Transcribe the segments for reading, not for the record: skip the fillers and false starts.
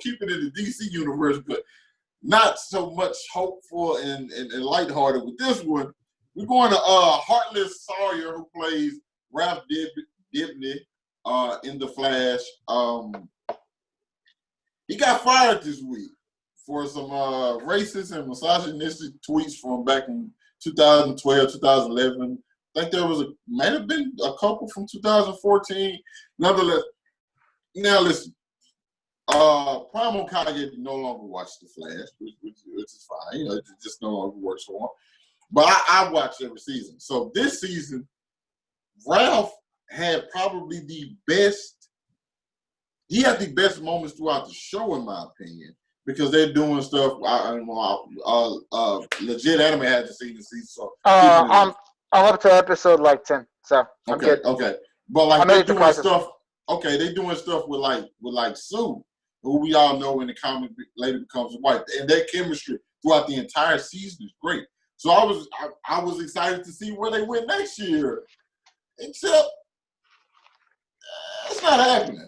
keep it in the DC universe, but not so much hopeful and lighthearted with this one. We're going to Hartley Sawyer, who plays Ralph Dibny in The Flash. He got fired this week for some racist and misogynistic tweets from back in 2012, 2011. I think there might have been a couple from 2014. Nonetheless, now listen, Primal Kage no longer watch The Flash, which is fine. It just no longer works for him. But I watch every season. So this season, Ralph had probably the best. He had the best moments throughout the show, in my opinion, because they're doing stuff. Legit anime had to see the season. So I'm up to episode like 10, so I'm good. Okay, but like they're doing stuff. Okay, they're doing stuff with like Sue, who we all know in the comic later becomes white, and their chemistry throughout the entire season is great. So I was excited to see where they went next year, except it's not happening.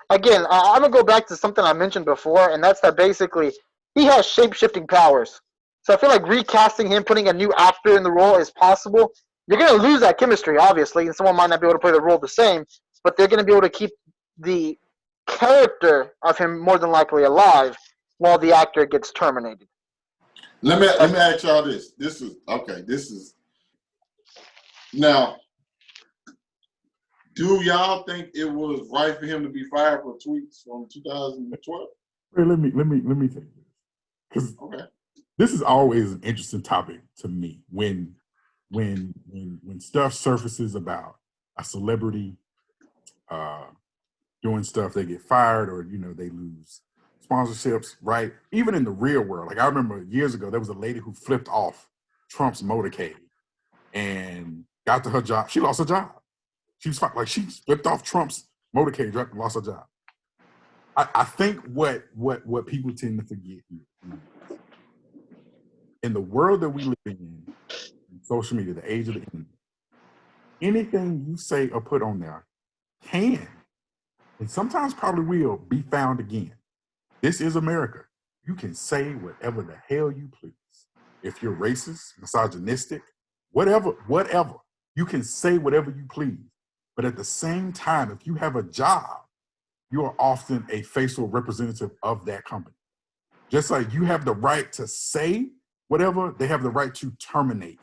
Again, I'm going to go back to something I mentioned before, and that's that basically he has shape-shifting powers. So I feel like recasting him, putting a new actor in the role is possible. You're going to lose that chemistry, obviously, and someone might not be able to play the role the same, but they're going to be able to keep the character of him more than likely alive while the actor gets terminated. Let me ask y'all this. This is now. Do y'all think it was right for him to be fired for tweets from 2012? Wait, let me take this, because this is always an interesting topic to me when stuff surfaces about a celebrity doing stuff, they get fired or they lose sponsorships, right? Even in the real world, like I remember years ago, there was a lady who flipped off Trump's motorcade and got to her job. She lost her job. She was like she flipped off Trump's motorcade and lost her job. I think what people tend to forget in the world that we live in social media, the age of the internet, anything you say or put on there can, and sometimes probably will, be found again. This is America. You can say whatever the hell you please. If you're racist, misogynistic, whatever, you can say whatever you please. But at the same time, if you have a job, you are often a facial representative of that company. Just like you have the right to say whatever, they have the right to terminate.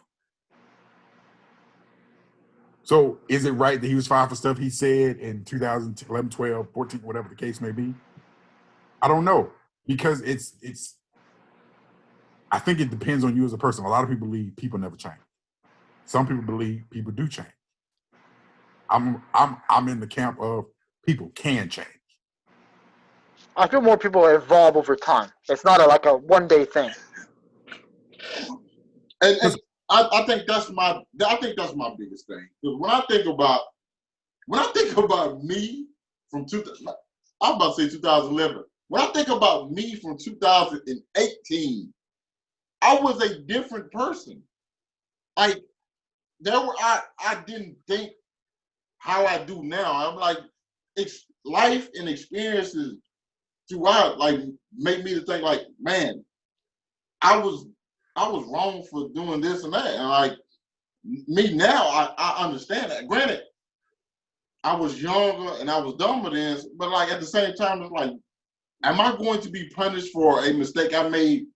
So is it right that he was fired for stuff he said in 2011, 12, 14, whatever the case may be? I don't know, because I think it depends on you as a person. A lot of people believe people never change. Some people believe people do change. I'm in the camp of people can change. I feel more people evolve over time. It's not like a one-day thing. And I think that's my biggest thing. Because when I think about me from I'm about to say 2011. When I think about me from 2018, I was a different person. Like I didn't think how I do now. I'm like, it's life and experiences throughout like make me to think like, man, I was wrong for doing this and that. And like me now, I understand that. Granted, I was younger and I was dumber then, but like at the same time, it's like, am I going to be punished for a mistake I made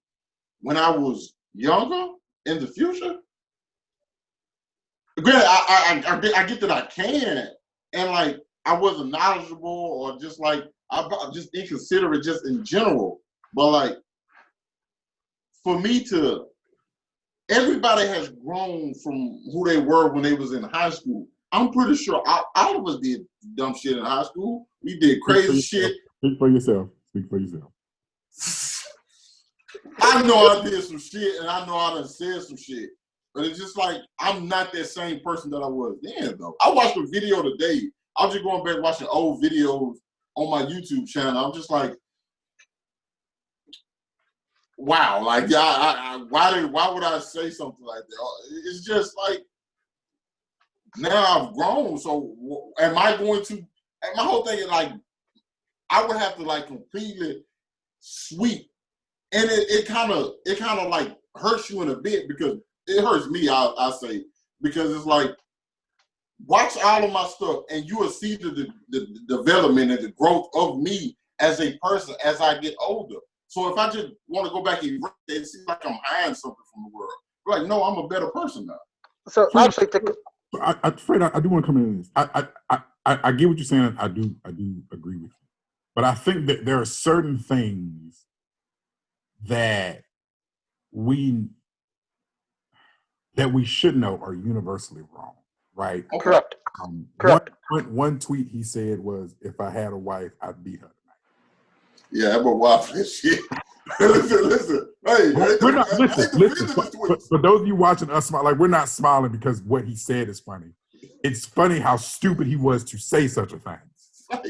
when I was younger in the future? Granted, I get that I can, and like I wasn't knowledgeable or just like I'm just inconsiderate just in general. But like for me to, everybody has grown from who they were when they was in high school. I'm pretty sure all of us did dumb shit in high school. We did crazy shit. Speak for yourself. I know I did some shit, and I know I done said some shit. But it's just like, I'm not that same person that I was then, though. I watched a video today. I was just going back watching old videos on my YouTube channel. I'm just like, wow. Like, why would I say something like that? It's just like, now I've grown. So am I going to, and my whole thing is like, I would have to like completely sweet, and it kind of like hurts you in a bit because it hurts me. I say because it's like watch all of my stuff, and you will see the development and the growth of me as a person as I get older. So if I just want to go back and erase it, it seems like I'm hiding something from the world. Like, no, I'm a better person now. So actually, Fred, I do want to come in this. I get what you're saying. I do agree with you, but I think that there are certain things that we should know are universally wrong, right? Okay. correct. Correct. One tweet he said was, "If I had a wife, I'd beat her tonight." Yeah, I'm a wild for this shit. listen. Hey, we're not listen. For those of you watching us smile, like we're not smiling because what he said is funny. It's funny how stupid he was to say such a thing.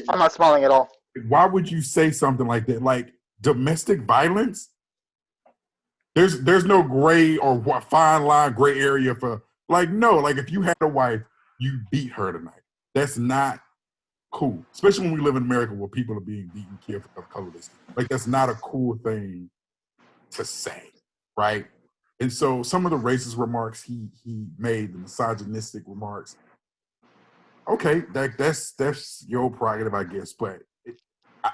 I'm not smiling at all. Why would you say something like that? Like domestic violence? There's no gray or fine line, gray area for like no. Like if you had a wife, you beat her tonight. That's not cool, especially when we live in America where people are being beaten, killed for color. Like that's not a cool thing to say, right? And so some of the racist remarks he made, the misogynistic remarks, okay, that's your prerogative, I guess. But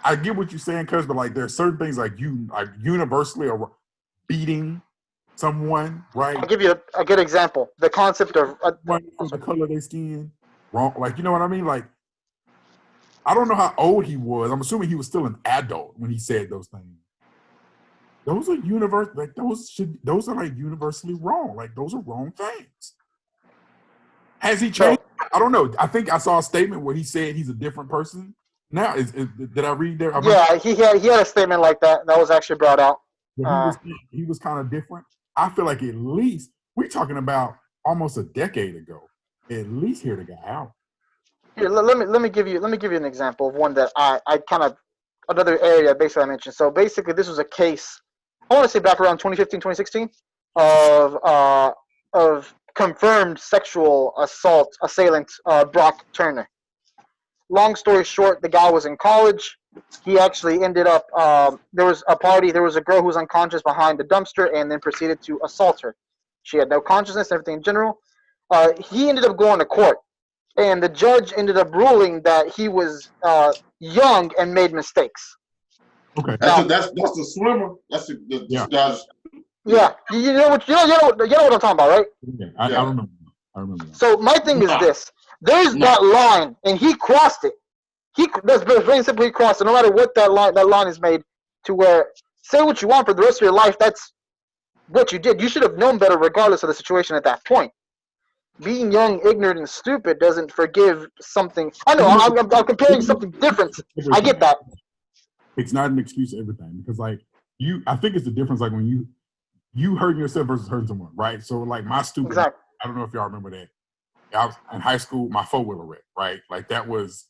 I get what you're saying, cuz, but like there's certain things like universally are beating someone, right? I'll give you a good example. The concept of the color of their skin, wrong. Like you know what I mean? Like I don't know how old he was. I'm assuming he was still an adult when he said those things. Those are those are like universally wrong. Like those are wrong things. Has he changed? I don't know. I think I saw a statement where he said he's a different person. Now, did I read there? Yeah, he had a statement like that was actually brought out. He was kind of different. I feel like at least we're talking about almost a decade ago. At least hear the guy out. Here, let me give you an example of one that I kind of another area basically I mentioned. So basically, this was a case. I want to say back around 2015, 2016 of confirmed sexual assailant Brock Turner. Long story short, the guy was in college. He actually ended up, there was a party, there was a girl who was unconscious behind the dumpster and then proceeded to assault her. She had no consciousness, everything in general. He ended up going to court, and the judge ended up ruling that he was young and made mistakes. Okay. That's the swimmer. That's the guy's. Yeah, you know what I'm talking about, right? Yeah, I remember. So my thing is this: there's that line, and he crossed it. That's very simply he crossed it. No matter what that line is made to where say what you want for the rest of your life. That's what you did. You should have known better, regardless of the situation at that point. Being young, ignorant, and stupid doesn't forgive something. I know I'm comparing something different. I get that. It's not an excuse for everything because, like I think it's the difference. Like when you hurting yourself versus hurting someone, right? So, like my stupid. Exactly. I don't know if y'all remember that. I was in high school. My 4-wheeler wreck, right? Like that was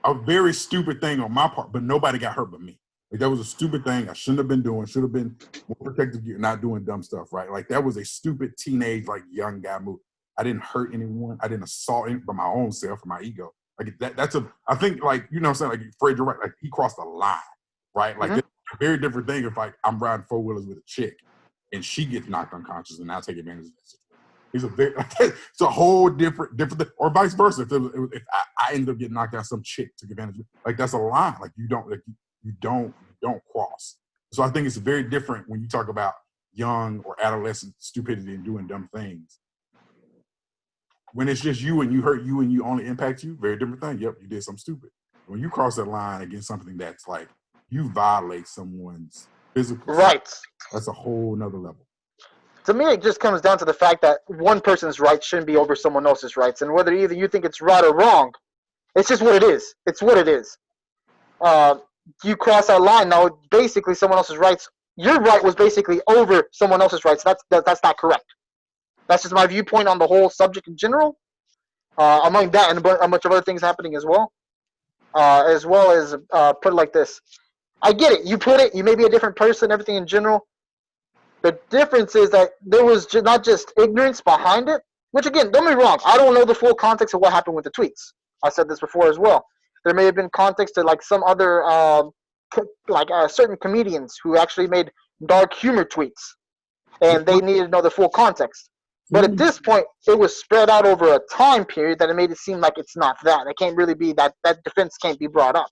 a very stupid thing on my part, but nobody got hurt but me. Like that was a stupid thing I shouldn't have been doing. Should have been more protective gear, not doing dumb stuff, right? Like that was a stupid teenage, like young guy move. I didn't hurt anyone. I didn't assault anyone but my own self and my ego. Like that's I think like, you know what I'm saying? Like Fred, you're right. Like he crossed a line, right? Like it's a very different thing if like I'm riding 4-wheelers with a chick and she gets knocked unconscious and I take advantage of that situation. It's a whole different thing. Or vice versa. If I ended up getting knocked out, some chick took advantage of it. Like that's a line. Like you don't cross. So I think it's very different when you talk about young or adolescent stupidity and doing dumb things. When it's just you and you hurt you and you only impact you, very different thing. Yep, you did something stupid. When you cross that line against something that's like you violate someone's physical rights, that's a whole nother level. To me, it just comes down to the fact that one person's rights shouldn't be over someone else's rights, and whether either you think it's right or wrong, it's just what it is. It's what it is. You cross that line now. Basically, someone else's rights. Your right was basically over someone else's rights. That's not correct. That's just my viewpoint on the whole subject in general. Among that and a bunch of other things happening as well as put it like this. I get it. You put it. You may be a different person. Everything in general. The difference is that there was not just ignorance behind it. Which again, don't get me wrong. I don't know the full context of what happened with the tweets. I said this before as well. There may have been context to like some other certain comedians who actually made dark humor tweets, and they needed to know the full context. But at this point, it was spread out over a time period that it made it seem like it's not that. It can't really be that. That defense can't be brought up.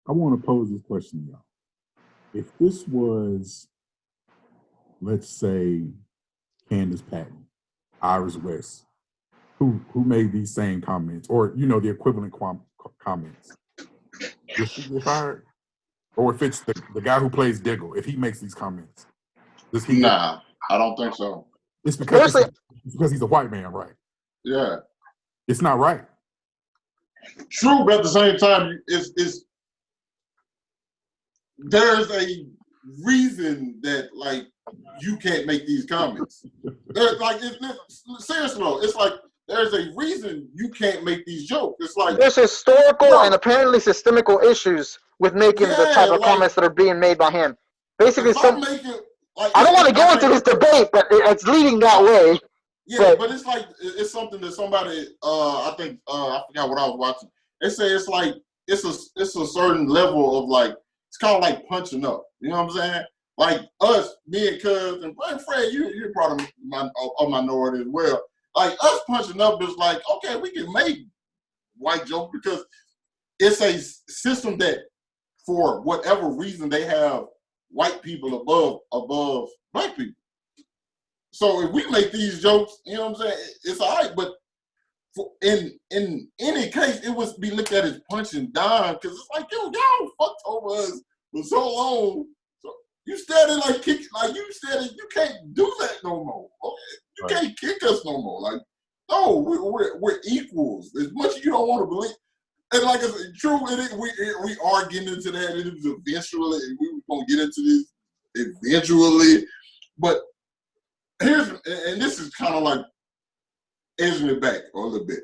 I want to pose this question to y'all. If this was, let's say, Candace Patton, Iris West, who made these same comments, or the equivalent comments, would she get fired? Or if it's the guy who plays Diggle, if he makes these comments, does he? Nah, I don't think so. It's because he's a white man, right? Yeah, it's not right. True, but at the same time, there's a reason that like you can't make these comments. There's seriously though, it's like there's a reason you can't make these jokes. It's like there's historical and apparently systemical issues with making the type of comments that are being made by him. Basically, I don't want to go into this debate, but it's leading that way. Yeah, but it's like it's something that somebody I think I forgot what I was watching. They say it's like it's a certain level of like it's kind of like punching up. You know what I'm saying? Like us, me and Cuz and Fred, you're part of a minority as well. Like us punching up is like, okay, we can make white jokes because it's a system that for whatever reason they have white people above black people. So if we make these jokes, you know what I'm saying, it's all right. But in any case, it would be looked at as punching down because it's like, yo, y'all fucked over us for so long. So you started like kick, like you said, you can't do that no more. Okay? You can't kick us no more. Like, no, we're equals. As much as you don't want to believe. And like I said, true, we are getting into that. It was eventually, we were going to get into this eventually. But and this is kind of like edging it back a little bit.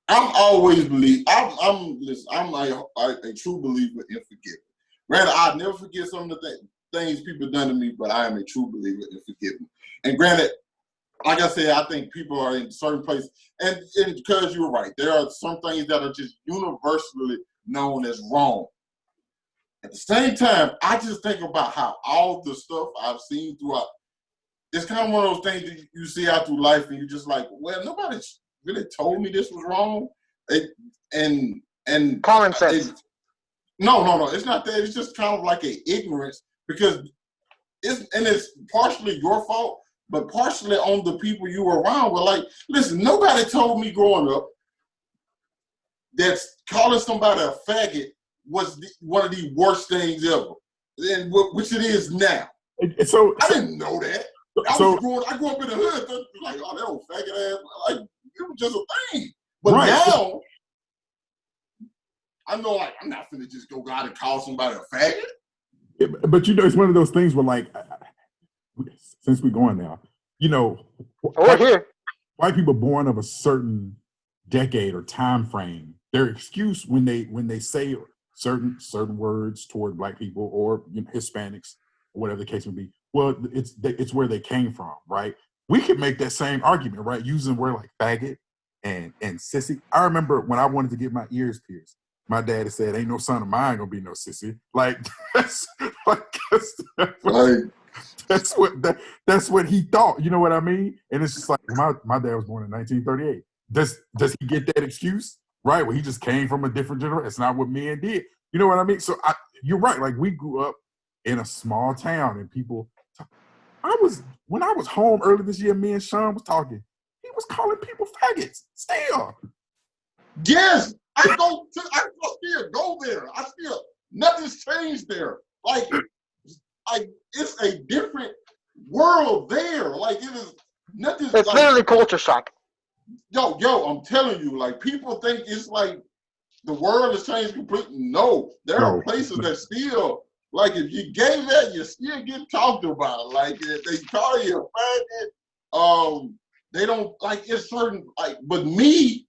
I'm always I'm a true believer in forgiveness. Granted, I'll never forget some of the things people done to me, but I am a true believer in forgiveness. And granted, like I said, I think people are in certain places, and because you're right, there are some things that are just universally known as wrong. At the same time, I just think about how all the stuff I've seen throughout, it's kind of one of those things that you see out through life, and you're just like, well, nobody really told me this was wrong. And common sense. No, it's not that. It's just kind of like an ignorance because it's partially your fault, but partially on the people you were around. Were like, listen, nobody told me growing up that calling somebody a faggot was one of the worst things ever, and which it is now. So I didn't know that. I grew up in the hood, like, oh, that old faggot ass. Like, it was just a thing. But now, I know, like, I'm not finna just go out and call somebody a faggot. Yeah, but it's one of those things where, like, since we're going now, white people born of a certain decade or time frame, their excuse when they say certain words toward black people or Hispanics, or whatever the case may be, well, it's where they came from, right? We could make that same argument, right? Using word like faggot and sissy. I remember when I wanted to get my ears pierced, my daddy said, "Ain't no son of mine gonna be no sissy." Like that's what he thought. You know what I mean? And it's just like my dad was born in 1938. Does he get that excuse? Right? Well, he just came from a different generation. It's not what men did. You know what I mean? So you're right. Like we grew up in a small town, and people. When I was home early this year, me and Sean was talking. He was calling people faggots. Still. Yes, I still go there. Nothing's changed there. Like it's a different world there. Like it is nothing. It's literally culture shock. Yo, I'm telling you, like people think it's like the world has changed completely. No, there are places that still. Like if you gay that, you still get talked about. Like if they call you a faggot, they don't like it's certain like. But me,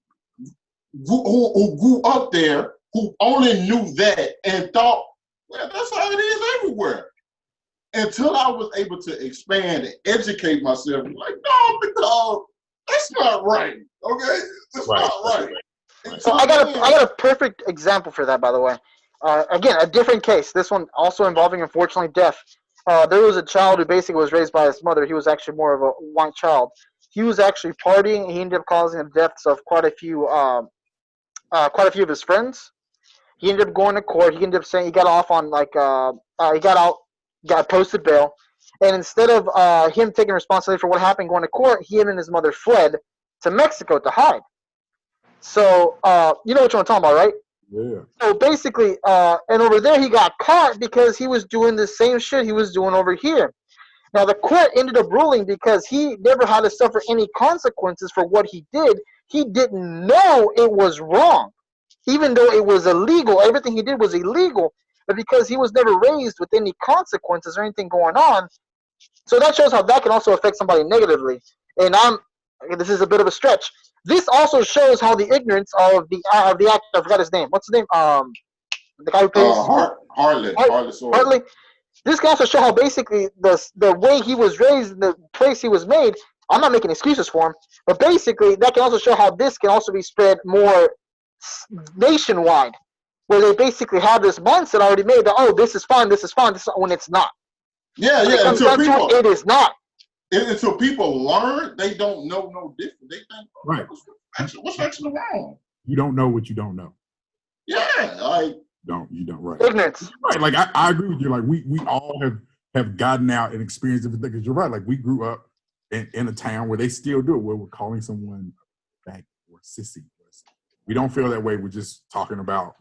who grew up there, who only knew that and thought, well, that's how it is everywhere. Until I was able to expand and educate myself, like no, because that's not right. Okay, that's not right. So I got a perfect example for that, by the way. Again, a different case. This one also involving, unfortunately, death. There was a child who basically was raised by his mother. He was actually more of a white child. He was actually partying. He ended up causing the deaths of quite a few of his friends. He ended up going to court. He ended up saying he got off on he got out, got posted bail, and instead of him taking responsibility for what happened going to court, he and his mother fled to Mexico to hide. So you know what I'm talking about, right? Yeah. So basically, and over there he got caught because he was doing the same shit he was doing over here. Now the court ended up ruling because he never had to suffer any consequences for what he did. He didn't know it was wrong, even though it was illegal. Everything he did was illegal, but because he was never raised with any consequences or anything going on, so that shows how that can also affect somebody negatively. And this is a bit of a stretch. This also shows how the ignorance of the actor. I forgot his name. What's his name? The guy who plays Hartley Sawyer. Hartley. This can also show how basically the way he was raised, the place he was made. I'm not making excuses for him, but basically that can also show how this can also be spread more nationwide, where they basically have this mindset already made that, oh, this is fine, when it's not. Yeah, When it comes down to it is not. Until people learn, they don't know no different. They think, oh, Right. what's actually wrong? You don't know what you don't know. Yeah, like You don't right. Ignorance. Right. Like I agree with you. Like we all have gotten out and experienced everything. Because you're right. Like we grew up in a town where they still do it, where we're calling someone back or sissy. We don't feel that way. We're just talking about,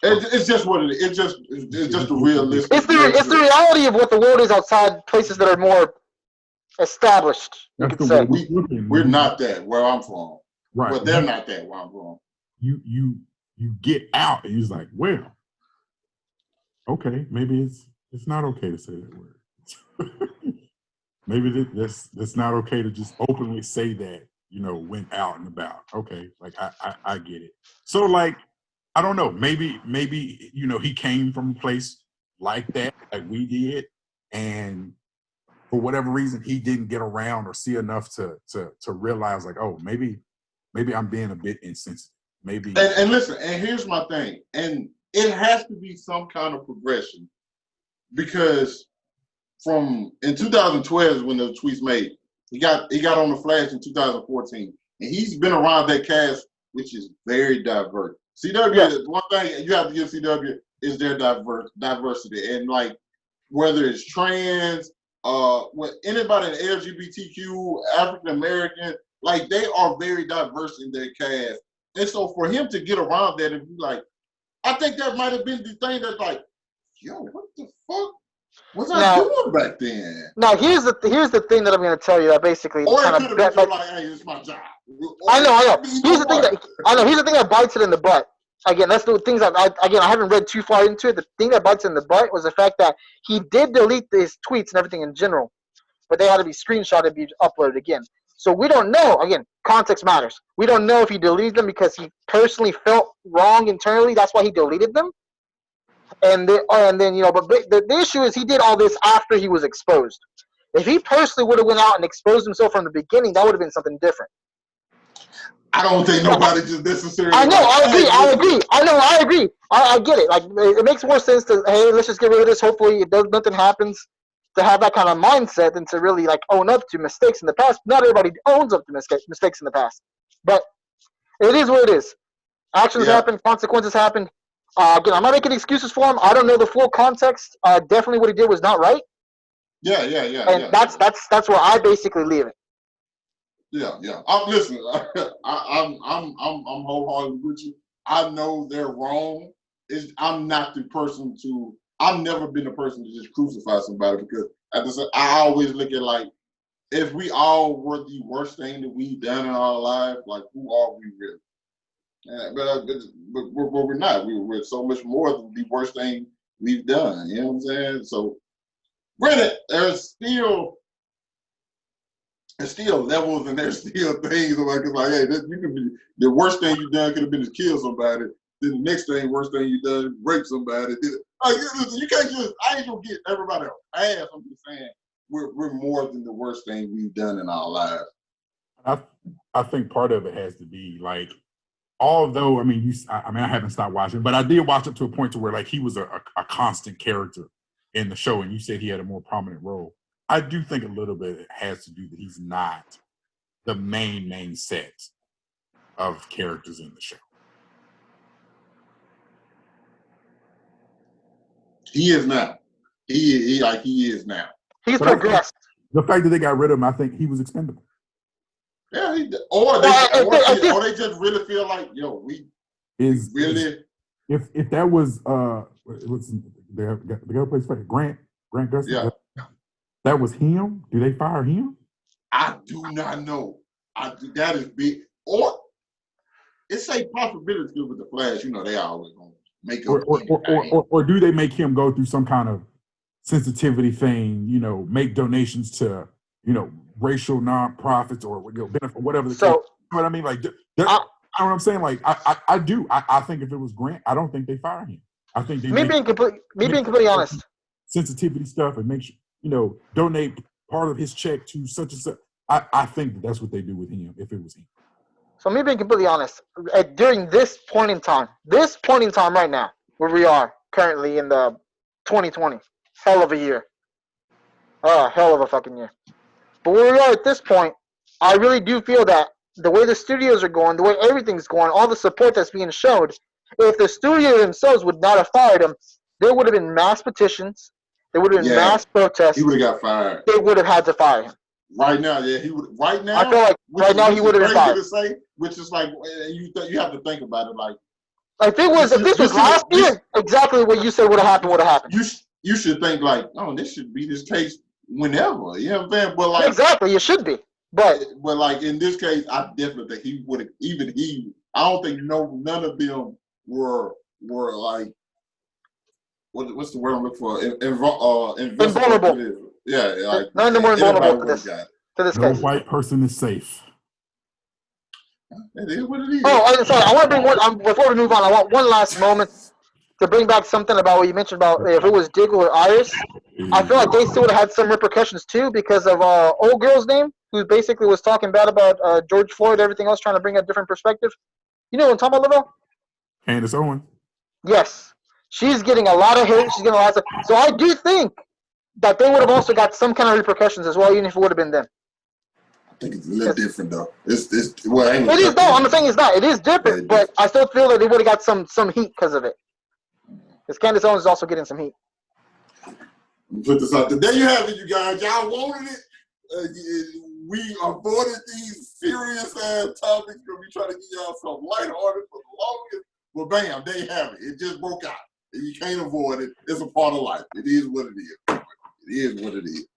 it's just what it is. It's just a realistic. It's the reality of what the world is outside places that are more established. You could say we're not that where I'm from. Right. But they're not that where I'm from. You get out and he's like, well, okay, maybe it's not okay to say that word. Maybe that's not okay to just openly say that, went out and about. Okay, like I get it. So like, I don't know, maybe he came from a place like that, like we did, and for whatever reason he didn't get around or see enough to realize like, oh, maybe I'm being a bit insensitive. Maybe. And listen, and here's my thing, and it has to be some kind of progression, because from in 2012 when the tweets made, he got on the Flash in 2014, and he's been around that cast, which is very diverse. CW, one thing you have to give CW is their diversity, and like whether it's trans, with anybody in LGBTQ, African American, like they are very diverse in their cast. And so for him to get around that and be like, I think that might have been the thing that's like, yo, what the fuck was I doing back then? Now here's the thing that I'm going to tell you that basically or kind it could have been like, hey, it's my job. I know. Here's the thing that bites it in the butt. Again, that's the things that I haven't read too far into it. The thing that bites in the butt was the fact that he did delete his tweets and everything in general, but they had to be screenshotted and be uploaded again. So we don't know. Again, context matters. We don't know if he deleted them because he personally felt wrong internally. That's why he deleted them. And then but the issue is he did all this after he was exposed. If he personally would have went out and exposed himself from the beginning, that would have been something different. I don't think nobody just necessarily. I know. I agree. I agree. I get it. Like it makes more sense to let's just get rid of this. Hopefully, nothing happens. To have that kind of mindset than to really like own up to mistakes in the past. Not everybody owns up to mistakes in the past, but it is what it is. Actions happen, consequences happen. Again, I'm not making excuses for him. I don't know the full context. Definitely, what he did was not right. Yeah. And that's where I basically leave it. Yeah. I'm listening. I'm wholeheartedly with you. I know they're wrong. I'm not the person to. I've never been the person to just crucify somebody, because I always look at like, if we all were the worst thing that we've done in our life, like who are we really? But we're not. We're so much more than the worst thing we've done. You know what I'm saying? So, granted, there's still levels and there's still things like it's like, hey, you could be the worst thing you've done could have been to kill somebody. Then the next thing, worst thing you've done, rape somebody. Like, listen, you can't just. I ain't gonna get everybody else ass. I'm just saying we're more than the worst thing we've done in our lives. I think part of it has to be like although, I mean, I haven't stopped watching, but I did watch up to a point to where like he was a constant character in the show, and you said he had a more prominent role. I do think a little bit it has to do that he's not the main set of characters in the show. He is now. He is now. He's progressed. The fact that they got rid of him, I think he was expendable. Yeah, or they just really feel like, yo, we really. If that was what's the guy plays Grant Gustin? Yeah. That was him. Do they fire him? I do not know. That is big. Or it's a possibility with the Flash. You know, they always gonna make up. Or do they make him go through some kind of sensitivity thing? You know, make donations to racial nonprofits or benefit, whatever. So, you know what I mean? Like, you know what I'm saying? Like, I do. I think if it was Grant, I don't think they fire him. I think they being completely honest. Sensitivity stuff and make sure, donate part of his check to such and such. I think that's what they do with him if it was him. So me being completely honest, during this point in time right now, where we are currently in the 2020, hell of a year. Hell of a fucking year. But where we are at this point, I really do feel that the way the studios are going, the way everything's going, all the support that's being showed, if the studio themselves would not have fired him, there would have been mass petitions, there would have been mass protests. He would have got fired. They would have had to fire him. Right now, yeah, he would. Right now, I feel like right now he would have been fired. To say, which is like you have to think about it. Like if this was last year, exactly what you said would have happened. You should think like, oh, this should be this case whenever. You know what I'm saying? But like exactly, it should be. But like in this case, I definitely think he would have. Even he, I don't think none of them were like what's the word I'm looking for? Invulnerable. Yeah, like none of them were invulnerable to this No case. white person is safe. It is what it is. Oh, I'm sorry. I want to bring one. Before we move on, I want one last moment to bring back something about what you mentioned about if it was Diggle or Iris. I feel like they still would have had some repercussions too because of old girl's name, who basically was talking bad about George Floyd, everything else, trying to bring a different perspective. You know what I'm talking about, Lavelle? Candace Owens. Yes, she's getting a lot of hate. She's getting a lot of stuff. So I do think that they would have also got some kind of repercussions as well, even if it would have been them. I think it's a little different though. It is though. I'm not saying it's not. It is different, but I still feel that they would have got some heat because of it. Because Candace Owens is also getting some heat. Put this out there. There you have it, you guys. Y'all wanted it. We avoided these serious ass topics because we try to get y'all some lighthearted for the longest. But bam, there you have it. It just broke out. And you can't avoid it. It's a part of life. It is what it is. It is what it is.